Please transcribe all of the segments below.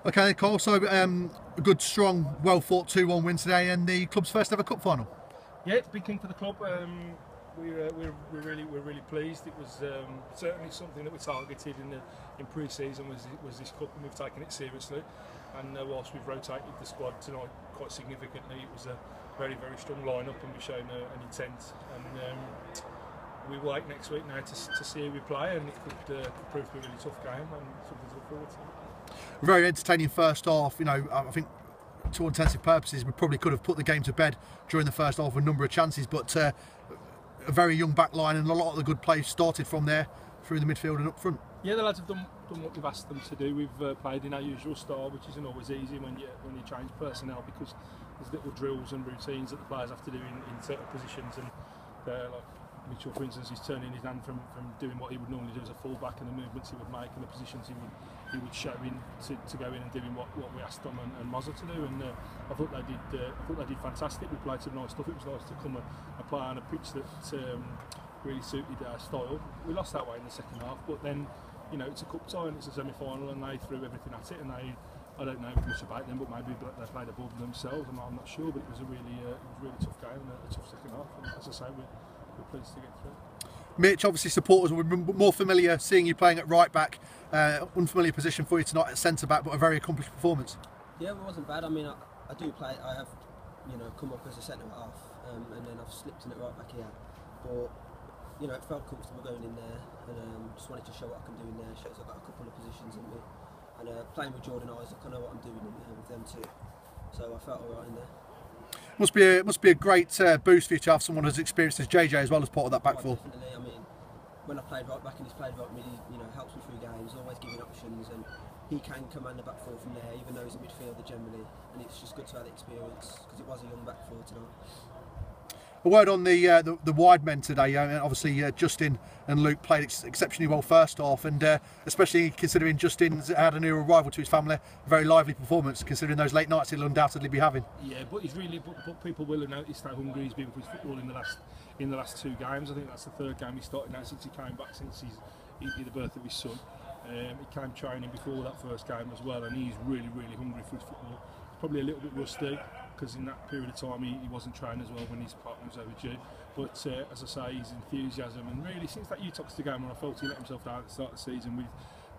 Okay, Cole. So a good, strong, well fought 2-1 win today, and the club's first ever cup final. Yeah, it's a big thing for the club. We're really pleased. It was certainly something that we targeted in pre-season was this cup, and we've taken it seriously. And whilst we've rotated the squad tonight quite significantly, it was a very strong lineup, and we've shown an intent. And we wait next week now to see who we play, and it could prove to be a really tough game and something to look forward to. Very entertaining first half. You know, I think to all intensive purposes, we probably could have put the game to bed during the first half with a number of chances, but a very young back line and a lot of the good plays started from there through the midfield and up front. Yeah, the lads have done what we've asked them to do. We've played in our usual style, which isn't always easy when you change personnel, because there's little drills and routines that the players have to do in certain positions, and like Mitchell, for instance, is turning his hand from doing what he would normally do as a full-back, and the movements he would make and the positions he would show in to go in and doing what we asked them and Mozza to do. And I thought they did fantastic. We played some nice stuff. It was nice to come and play on a pitch that really suited our style. We lost that way in the second half, but then, you know, it's a cup tie and it's a semi-final, and they threw everything at it, and I don't know much about them, but maybe they played above themselves, and I'm not sure, but it was a really tough game and a tough second half, and as I say, we're pleased to get through. Mitch, obviously supporters will be more familiar seeing you playing at right back, unfamiliar position for you tonight at centre back, but a very accomplished performance. Yeah, it wasn't bad. I mean, I do play. I have, come up as a centre half, and then I've slipped in at right back here. But it felt comfortable going in there, and just wanted to show what I can do in there. Shows I've got a couple of positions in me, and playing with Jordan Isaac, I know what I'm doing in there with them too. So I felt alright in there. Must be a great boost for you to have someone as experienced as JJ as well as part of that back four. Definitely. I mean, when I played right back and he's played right mid, he helps me through games, always giving options, and he can command the back four from there, even though he's a midfielder generally. And it's just good to have the experience, because it was a young back four tonight. A word on the wide men today. Obviously, Justin and Luke played exceptionally well first half, and especially considering Justin's had a new arrival to his family, a very lively performance considering those late nights he'll undoubtedly be having. Yeah, but he's really. But people will have noticed how hungry he's been for his football in the last two games. I think that's the third game he started now since he came back, since the birth of his son. He came training before that first game as well, and he's really hungry for his football. He's probably a little bit rusty, because in that period of time he wasn't trained as well when his partner was overdue. But as I say, his enthusiasm, and really since that Utah game when I felt he let himself down at the start of the season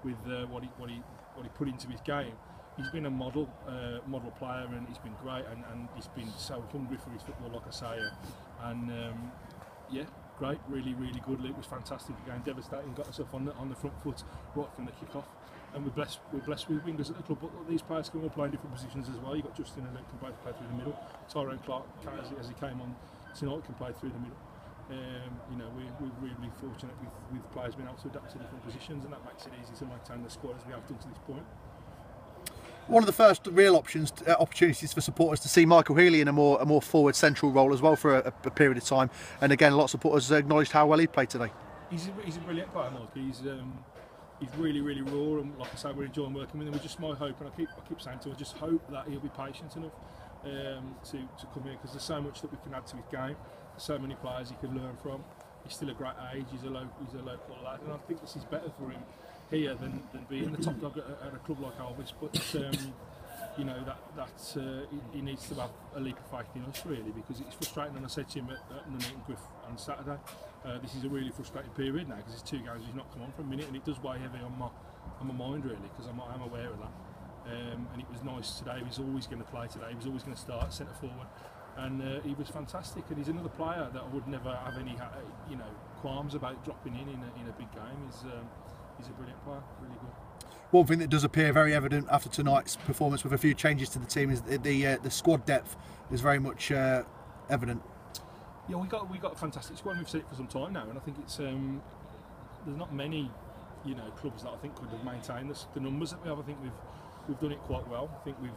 with what he put into his game, he's been a model player, and he's been great, and he's been so hungry for his football, like I say, and yeah, great, really good. Luke was fantastic again, devastating, got himself on the front foot right from the kick-off. And we're blessed with wingers at the club, but these players can all play in different positions as well. You've got Justin and Luke can both play through the middle. Tyrone Clark, as he came on tonight, can play through the middle. We're really fortunate with players being able to adapt to different positions, and that makes it easy to maintain the squad as we have done to this point. One of the first real opportunities for supporters to see Michael Healy in a more forward central role as well for a period of time, and again, lots of supporters acknowledged how well he played today. He's a brilliant player, Mike. He's really raw, and like I say, we're enjoying working with him. Just my hope, and I keep saying to him, I just hope that he'll be patient enough to come here, because there's so much that we can add to his game. There's so many players he can learn from. He's still a great age. He's a local lad, and I think this is better for him here than being the top dog at a club like Elvis. But he needs to have a leap of faith in us, really, because it's frustrating. And I said to him at the meeting Griff on Saturday, this is a really frustrating period now, because it's 2 games he's not come on for a minute, and it does weigh heavy on my mind, really, because I'm aware of that. And it was nice today. He was always going to play today. He was always going to start centre forward, and he was fantastic. And he's another player that I would never have any qualms about dropping in a big game. He's a brilliant player, really good. One thing that does appear very evident after tonight's performance, with a few changes to the team, is the squad depth is very much evident. Yeah, we got a fantastic squad. We've said it for some time now, and I think it's there's not many clubs that I think could have maintained the numbers that we have. I think we've done it quite well. I think we've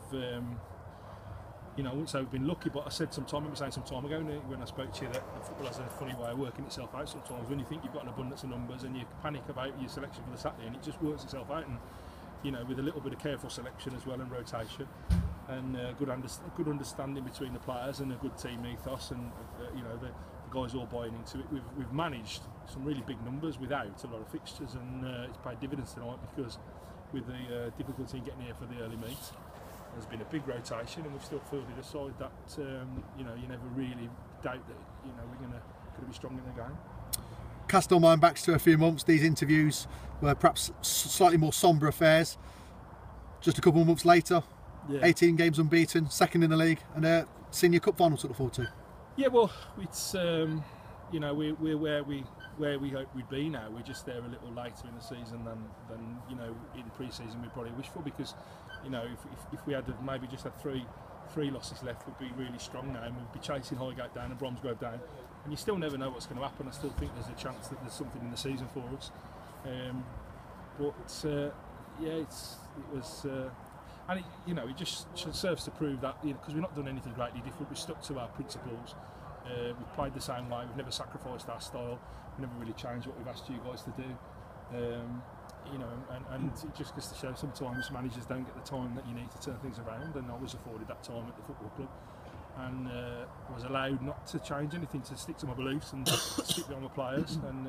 I wouldn't say we've been lucky, but I said some time ago when I spoke to you that football has a funny way of working itself out sometimes, when you think you've got an abundance of numbers and you panic about your selection for the Saturday, and it just works itself out. And with a little bit of careful selection as well, and rotation, and good understanding between the players, and a good team ethos, and the guys all buying into it, we've managed some really big numbers without a lot of fixtures, and it's paid dividends tonight, because with the difficulty in getting here for the early meet. There's been a big rotation, and we've still fielded a side that you know, you never really doubt that, you know, we're going to be strong in the game. Cast our mind back to a few months. These interviews were perhaps slightly more sombre affairs. Just a couple of months later, 18 games unbeaten, second in the league, and a senior cup final to look forward to. Yeah, well, it's you know, we're where we hope we'd be now. We're just there a little later in the season than you know, in pre-season we probably wish for, because, you know, if we had maybe just had three losses left, we'd be really strong now, and we'd be chasing Highgate down and Bromsgrove down, and you still never know what's going to happen. I still think there's a chance that there's something in the season for us, but yeah, it was. And you know, it just serves to prove that, you know, because we've not done anything greatly different. We've stuck to our principles. We've played the same way. We've never sacrificed our style. We've never really changed what we've asked you guys to do. You know, and it just goes to show sometimes managers don't get the time that you need to turn things around. And I was afforded that time at the football club, and was allowed not to change anything, to stick to my beliefs and stick behind my players. And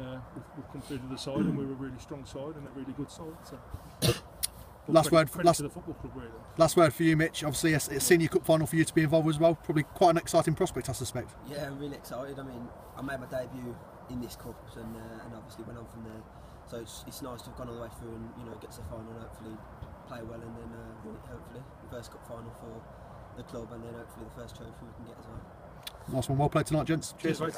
we've come through to the side, and we're a really strong side and a really good side. So. Last word to the football club, really. Last word for you, Mitch. Obviously, a senior cup final for you to be involved with as well. Probably quite an exciting prospect, I suspect. Yeah, I'm really excited. I mean, I made my debut in this cup, and obviously went on from there. So it's nice to have gone all the way through and, you know, get to the final and hopefully play well, and then win it, hopefully the first cup final for the club, and then hopefully the first trophy we can get as well. Nice one. Well played tonight, gents. Cheers, mate.